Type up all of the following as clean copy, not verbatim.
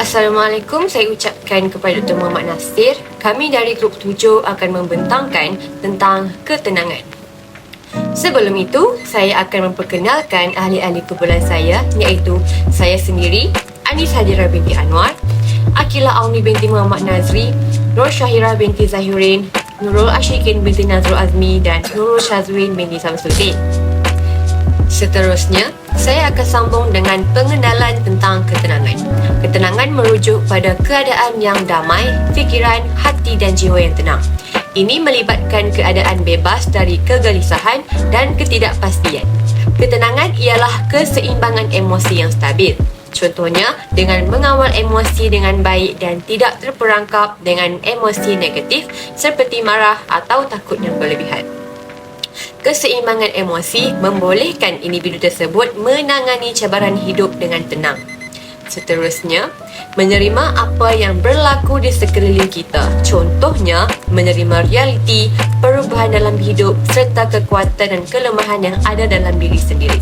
Assalamualaikum, saya ucapkan kepada Dr. Muhammad Nasir. Kami dari Grup 7 akan membentangkan tentang ketenangan. Sebelum itu, saya akan memperkenalkan ahli-ahli kumpulan saya, iaitu saya sendiri, Anis Hadira binti Anwar, Akila Auni binti Muhammad Nazri, Nur Syahira binti Zahirin, Nurul Ashikin binti Nazrul Azmi dan Nurul Shazwin binti Samsuddin. Seterusnya, saya akan sambung dengan pengenalan tentang ketenangan. Ketenangan merujuk pada keadaan yang damai, fikiran, hati dan jiwa yang tenang. Ini melibatkan keadaan bebas dari kegelisahan dan ketidakpastian. Ketenangan ialah keseimbangan emosi yang stabil. Contohnya, dengan mengawal emosi dengan baik dan tidak terperangkap dengan emosi negatif seperti marah atau takut yang berlebihan. Keseimbangan emosi membolehkan individu tersebut menangani cabaran hidup dengan tenang. Seterusnya, menerima apa yang berlaku di sekeliling kita. Contohnya, menerima realiti, perubahan dalam hidup serta kekuatan dan kelemahan yang ada dalam diri sendiri.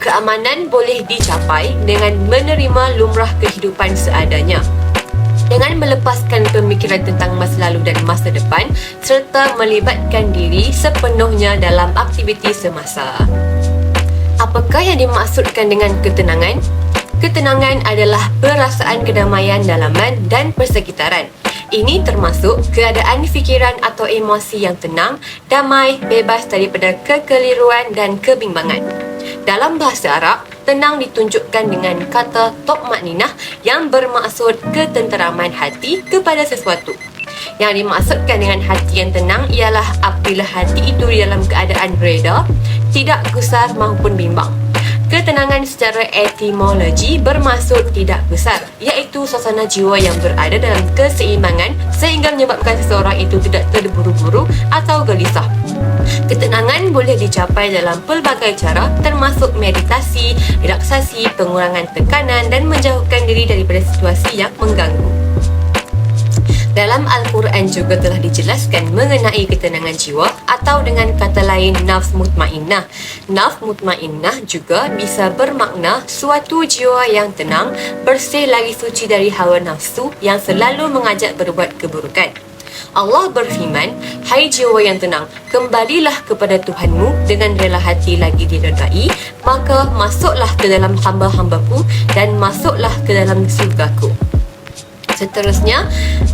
Keamanan boleh dicapai dengan menerima lumrah kehidupan seadanya, dengan melepaskan pemikiran tentang masa lalu dan masa depan serta melibatkan diri sepenuhnya dalam aktiviti semasa. Apakah yang dimaksudkan dengan ketenangan? Ketenangan adalah perasaan kedamaian dalaman dan persekitaran. Ini termasuk keadaan fikiran atau emosi yang tenang, damai, bebas daripada kekeliruan dan kebimbangan. Dalam bahasa Arab, tenang ditunjukkan dengan kata tokmakninah yang bermaksud ketenteraman hati kepada sesuatu. Yang dimaksudkan dengan hati yang tenang ialah apabila hati itu dalam keadaan reda, tidak gusar maupun bimbang. Ketenangan secara etimologi bermaksud tidak gusar, iaitu suasana jiwa yang berada dalam keseimbangan sehingga menyebabkan seseorang itu tidak terburu-buru atau gelisah. Ketenangan boleh dicapai dalam pelbagai cara termasuk meditasi, relaksasi, pengurangan tekanan dan menjauhkan diri daripada situasi yang mengganggu. Dalam Al-Quran juga telah dijelaskan mengenai ketenangan jiwa atau dengan kata lain nafs mutmainnah. Nafs mutmainnah juga bisa bermakna suatu jiwa yang tenang, bersih lagi suci dari hawa nafsu yang selalu mengajak berbuat keburukan. Allah berfirman, "Hai jiwa yang tenang, kembalilah kepada Tuhanmu dengan rela hati lagi diredai, maka masuklah ke dalam hamba-hambaku dan masuklah ke dalam surgaku." Seterusnya,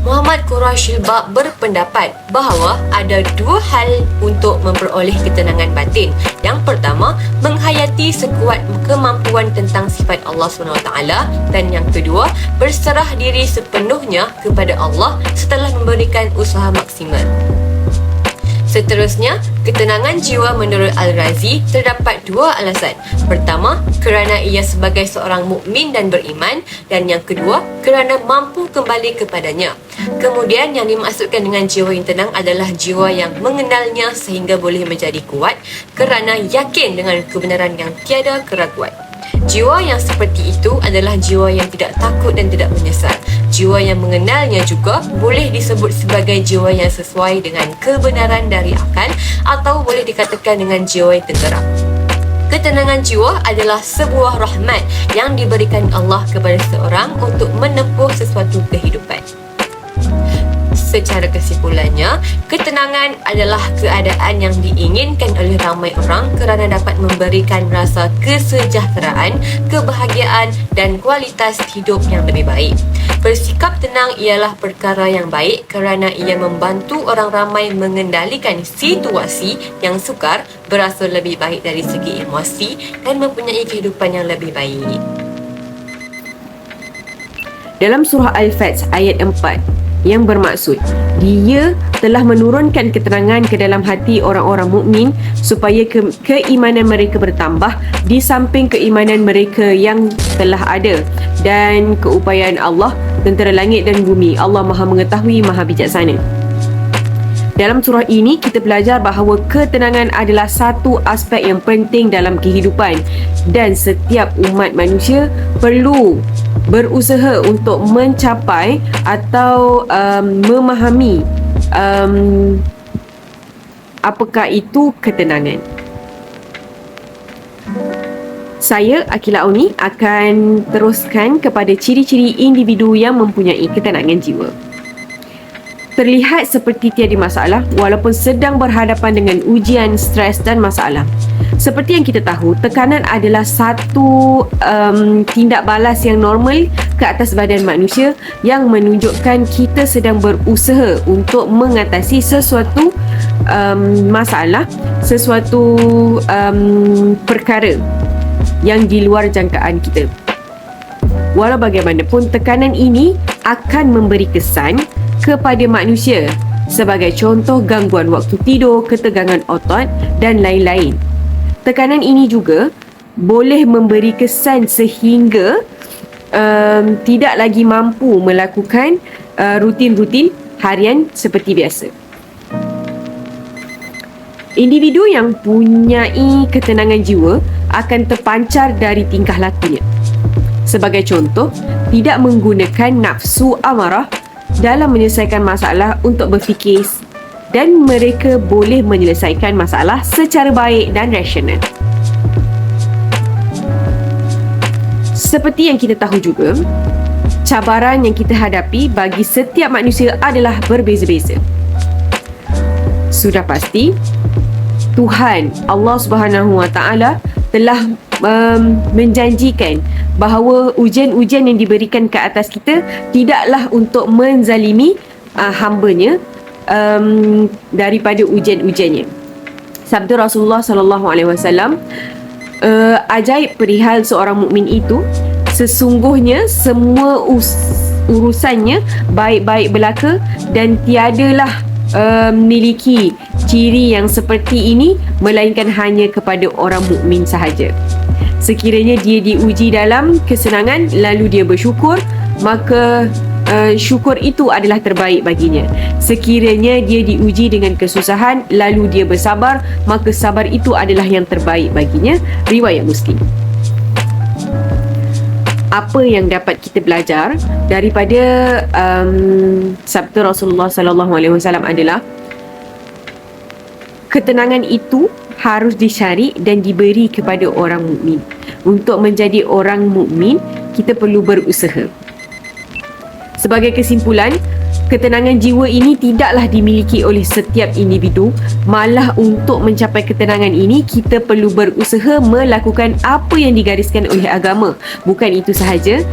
Muhammad Quraisyil Bab berpendapat bahawa ada dua hal untuk memperoleh ketenangan batin. Yang pertama, menghayati sekuat kemampuan tentang sifat Allah SWT, dan yang kedua, berserah diri sepenuhnya kepada Allah setelah memberikan usaha maksimal. Seterusnya, ketenangan jiwa menurut Al-Razi terdapat dua alasan. Pertama, kerana ia sebagai seorang mukmin dan beriman, dan yang kedua, kerana mampu kembali kepadanya. Kemudian yang dimaksudkan dengan jiwa yang tenang adalah jiwa yang mengenalnya sehingga boleh menjadi kuat kerana yakin dengan kebenaran yang tiada keraguan. Jiwa yang seperti itu adalah jiwa yang tidak takut dan tidak menyesal. Jiwa yang mengenalnya juga boleh disebut sebagai jiwa yang sesuai dengan kebenaran dari akal atau boleh dikatakan dengan jiwa yang tenteram. Ketenangan jiwa adalah sebuah rahmat yang diberikan Allah kepada seseorang untuk menempuh sesuatu kehidupan. Secara kesimpulannya, ketenangan adalah keadaan yang diinginkan oleh ramai orang kerana dapat memberikan rasa kesejahteraan, kebahagiaan dan kualitas hidup yang lebih baik. Bersikap tenang ialah perkara yang baik kerana ia membantu orang ramai mengendalikan situasi yang sukar, berasa lebih baik dari segi emosi dan mempunyai kehidupan yang lebih baik. Dalam surah Al-Fath ayat 4 yang bermaksud Dia telah menurunkan ketenangan ke dalam hati orang-orang mukmin supaya keimanan mereka bertambah di samping keimanan mereka yang telah ada, dan keupayaan Allah tentera langit dan bumi. Allah Maha mengetahui, Maha bijaksana. Dalam surah ini kita belajar bahawa ketenangan adalah satu aspek yang penting dalam kehidupan dan setiap umat manusia perlu berusaha untuk mencapai atau memahami apakah itu ketenangan. Saya, Akila Auni, akan teruskan kepada ciri-ciri individu yang mempunyai ketenangan jiwa. Terlihat seperti tiada masalah walaupun sedang berhadapan dengan ujian, stres dan masalah. Seperti yang kita tahu, tekanan adalah satu tindak balas yang normal ke atas badan manusia yang menunjukkan kita sedang berusaha untuk mengatasi sesuatu masalah, sesuatu perkara yang di luar jangkaan kita. Walau bagaimanapun, tekanan ini akan memberi kesan kepada manusia sebagai contoh gangguan waktu tidur, ketegangan otot dan lain-lain. Tekanan ini juga boleh memberi kesan sehingga tidak lagi mampu melakukan rutin-rutin harian seperti biasa. Individu yang mempunyai ketenangan jiwa akan terpancar dari tingkah lakunya. Sebagai contoh, tidak menggunakan nafsu amarah dalam menyelesaikan masalah untuk berfikir, dan mereka boleh menyelesaikan masalah secara baik dan rasional. Seperti yang kita tahu juga, cabaran yang kita hadapi bagi setiap manusia adalah berbeza-beza. Sudah pasti, Tuhan Allah Subhanahu Wa Taala telah menjanjikan bahawa ujian-ujian yang diberikan ke atas kita tidaklah untuk menzalimi hamba-Nya daripada ujian-ujiannya. Sabda Rasulullah sallallahu alaihi wasallam, ajaib perihal seorang mukmin itu, sesungguhnya semua urusannya baik-baik belaka dan tiadalah memiliki ciri yang seperti ini melainkan hanya kepada orang mukmin sahaja. Sekiranya dia diuji dalam kesenangan lalu dia bersyukur, maka syukur itu adalah terbaik baginya. Sekiranya dia diuji dengan kesusahan lalu dia bersabar, maka sabar itu adalah yang terbaik baginya. Riwayat Muslim. Apa yang dapat kita belajar daripada sabda Rasulullah sallallahu alaihi wasallam adalah ketenangan itu harus dicari dan diberi kepada orang mukmin. Untuk menjadi orang mukmin, kita perlu berusaha. Sebagai kesimpulan, ketenangan jiwa ini tidaklah dimiliki oleh setiap individu. Malah untuk mencapai ketenangan ini, kita perlu berusaha melakukan apa yang digariskan oleh agama. Bukan itu sahaja,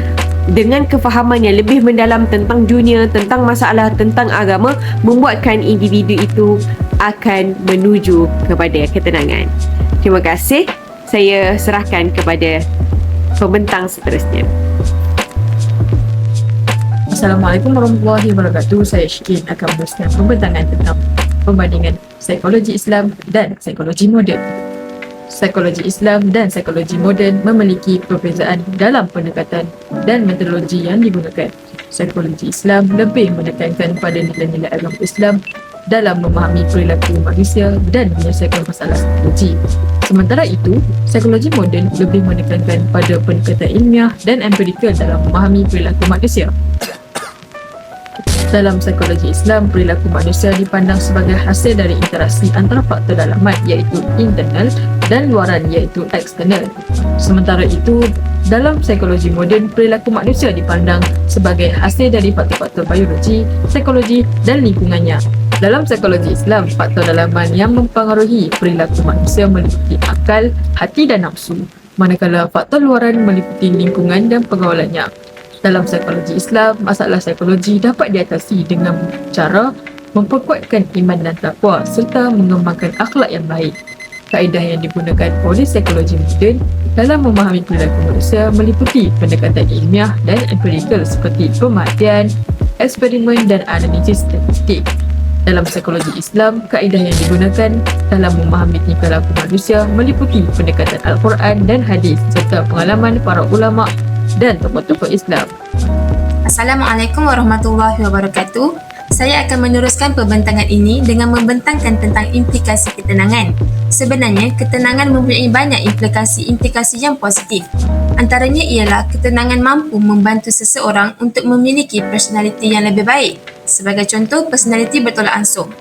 dengan kefahaman yang lebih mendalam tentang dunia, tentang masalah, tentang agama, membuatkan individu itu akan menuju kepada ketenangan. Terima kasih. Saya serahkan kepada pembentang seterusnya. Assalamualaikum warahmatullahi wabarakatuh. Saya Syikin akan meneruskan pembentangan tentang perbandingan psikologi Islam dan psikologi moden. Psikologi Islam dan psikologi moden memiliki perbezaan dalam pendekatan dan metodologi yang digunakan. Psikologi Islam lebih menekankan pada nilai-nilai agama Islam dalam memahami perilaku manusia dan menyelesaikan masalah psikologi. Sementara itu, psikologi moden lebih menekankan pada pendekatan ilmiah dan empirikal dalam memahami perilaku manusia. Dalam psikologi Islam, perilaku manusia dipandang sebagai hasil dari interaksi antara faktor dalaman iaitu internal dan luaran iaitu eksternal. Sementara itu, dalam psikologi moden, perilaku manusia dipandang sebagai hasil dari faktor-faktor biologi, psikologi dan lingkungannya. Dalam psikologi Islam, faktor dalaman yang mempengaruhi perilaku manusia meliputi akal, hati dan nafsu, manakala faktor luaran meliputi lingkungan dan pergaulannya. Dalam psikologi Islam, masalah psikologi dapat diatasi dengan cara memperkuatkan iman dan takwa serta mengembangkan akhlak yang baik. Kaedah yang digunakan oleh psikologi moden dalam memahami perilaku manusia meliputi pendekatan ilmiah dan empirikal seperti pemerhatian, eksperimen dan analisis statistik. Dalam psikologi Islam, kaedah yang digunakan dalam memahami tingkah laku manusia meliputi pendekatan Al-Quran dan hadis serta pengalaman para ulama dan tokoh-tokoh Islam. Assalamualaikum warahmatullahi wabarakatuh. Saya akan meneruskan pembentangan ini dengan membentangkan tentang implikasi ketenangan. Sebenarnya, ketenangan mempunyai banyak implikasi yang positif. Antaranya ialah ketenangan mampu membantu seseorang untuk memiliki personaliti yang lebih baik. Sebagai contoh, personaliti bertolak ansur.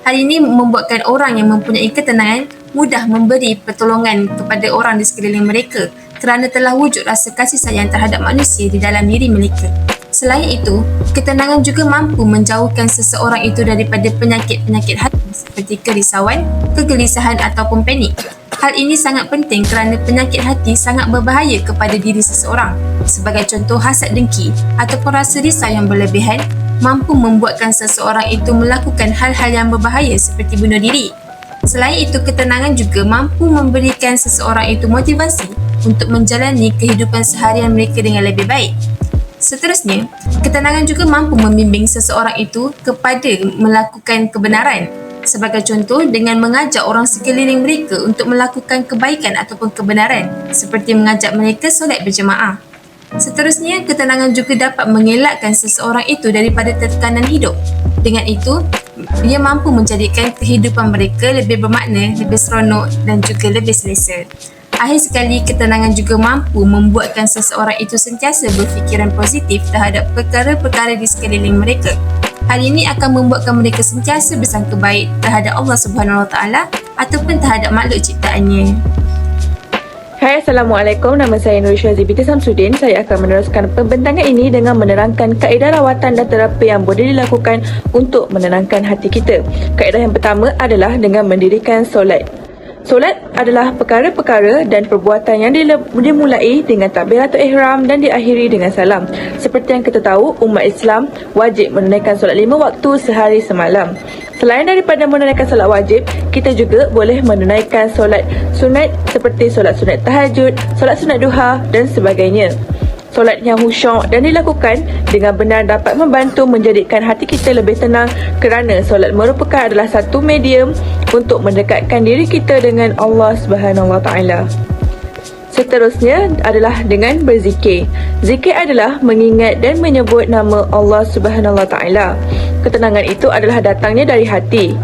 Hal ini membuatkan orang yang mempunyai ketenangan mudah memberi pertolongan kepada orang di sekeliling mereka kerana telah wujud rasa kasih sayang terhadap manusia di dalam diri mereka. Selain itu, ketenangan juga mampu menjauhkan seseorang itu daripada penyakit-penyakit hati seperti kerisauan, kegelisahan ataupun panik. Hal ini sangat penting kerana penyakit hati sangat berbahaya kepada diri seseorang. Sebagai contoh, hasad dengki ataupun rasa risau yang berlebihan mampu membuatkan seseorang itu melakukan hal-hal yang berbahaya seperti bunuh diri. Selain itu, ketenangan juga mampu memberikan seseorang itu motivasi untuk menjalani kehidupan seharian mereka dengan lebih baik. Seterusnya, ketenangan juga mampu membimbing seseorang itu kepada melakukan kebenaran. Sebagai contoh, dengan mengajak orang sekeliling mereka untuk melakukan kebaikan ataupun kebenaran, seperti mengajak mereka solat berjemaah. Seterusnya, ketenangan juga dapat mengelakkan seseorang itu daripada tekanan hidup. Dengan itu, ia mampu menjadikan kehidupan mereka lebih bermakna, lebih seronok dan juga lebih selesa. Akhir sekali, ketenangan juga mampu membuatkan seseorang itu sentiasa berfikiran positif terhadap perkara-perkara di sekeliling mereka. Hal ini akan membuatkan mereka sentiasa bersangka baik terhadap Allah Subhanahu Wa Taala ataupun terhadap makhluk ciptaannya. Hai, Assalamualaikum. Nama saya Nur Syazi binti Samsudin. Saya akan meneruskan pembentangan ini dengan menerangkan kaedah rawatan dan terapi yang boleh dilakukan untuk menenangkan hati kita. Kaedah yang pertama adalah dengan mendirikan solat. Solat adalah perkara-perkara dan perbuatan yang dimulai dengan takbiratul ihram dan diakhiri dengan salam. Seperti yang kita tahu, umat Islam wajib menunaikan solat 5 waktu sehari semalam. Selain daripada menunaikan solat wajib, kita juga boleh menunaikan solat sunat seperti solat sunat tahajud, solat sunat duha dan sebagainya. Solat yang khusyuk dan dilakukan dengan benar dapat membantu menjadikan hati kita lebih tenang kerana solat merupakan adalah satu medium untuk mendekatkan diri kita dengan Allah Subhanahu Wa Taala. Seterusnya adalah dengan berzikir. Zikir adalah mengingat dan menyebut nama Allah Subhanahu Wa Taala. Ketenangan itu adalah datangnya dari hati.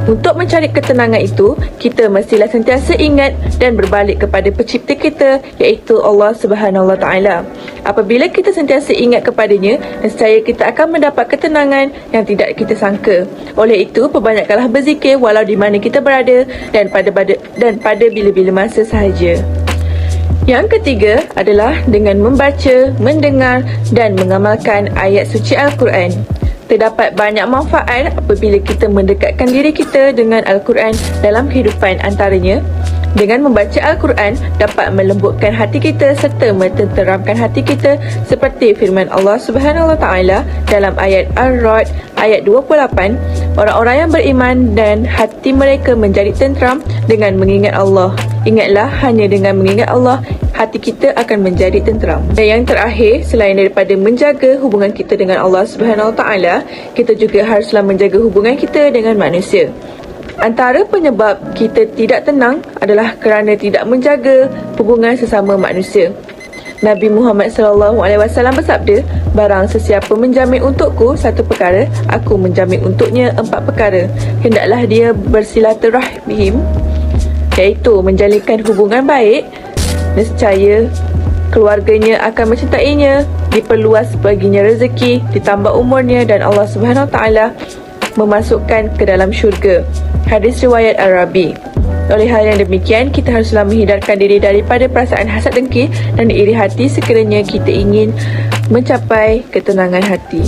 Untuk mencari ketenangan itu, kita mestilah sentiasa ingat dan berbalik kepada pencipta kita, iaitu Allah Subhanahu Wa Taala. Apabila kita sentiasa ingat kepadanya, nescaya kita akan mendapat ketenangan yang tidak kita sangka. Oleh itu, perbanyakkanlah berzikir walau di mana kita berada dan pada bila-bila masa sahaja. Yang ketiga adalah dengan membaca, mendengar dan mengamalkan ayat suci Al-Quran. Terdapat banyak manfaat apabila kita mendekatkan diri kita dengan Al-Quran dalam kehidupan. Antaranya, dengan membaca Al-Quran dapat melembutkan hati kita serta mententeramkan hati kita seperti firman Allah Subhanahu Wa Taala dalam ayat Ar-Ra'd ayat 28, orang-orang yang beriman dan hati mereka menjadi tenteram dengan mengingat Allah. Ingatlah, hanya dengan mengingat Allah, hati kita akan menjadi tenteram. Dan yang terakhir, selain daripada menjaga hubungan kita dengan Allah Subhanahu Wa Taala, kita juga haruslah menjaga hubungan kita dengan manusia. Antara penyebab kita tidak tenang adalah kerana tidak menjaga hubungan sesama manusia. Nabi Muhammad SAW bersabda, barang sesiapa menjamin untukku satu perkara, aku menjamin untuknya 4 perkara. Hendaklah dia bersilaturahim, iaitu menjalinkan hubungan baik, nescaya keluarganya akan mencintainya, diperluas baginya rezeki, ditambah umurnya dan Allah Subhanahu Wa Taala memasukkan ke dalam syurga. Hadis riwayat Al-Rabi. Oleh hal yang demikian, kita haruslah menghindarkan diri daripada perasaan hasad dengki dan iri hati sekiranya kita ingin mencapai ketenangan hati.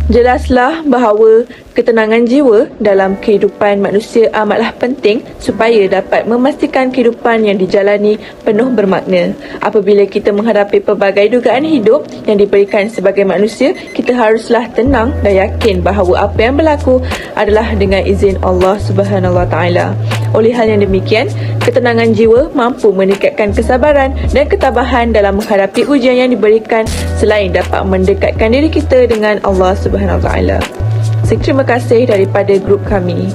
Jelaslah bahawa ketenangan jiwa dalam kehidupan manusia amatlah penting supaya dapat memastikan kehidupan yang dijalani penuh bermakna. Apabila kita menghadapi pelbagai dugaan hidup yang diberikan sebagai manusia, kita haruslah tenang dan yakin bahawa apa yang berlaku adalah dengan izin Allah Subhanahu Wa Taala. Oleh hal yang demikian, ketenangan jiwa mampu meningkatkan kesabaran dan ketabahan dalam menghadapi ujian yang diberikan selain dapat mendekatkan diri kita dengan Allah Subhanahu Wa Taala. Terima kasih daripada grup kami.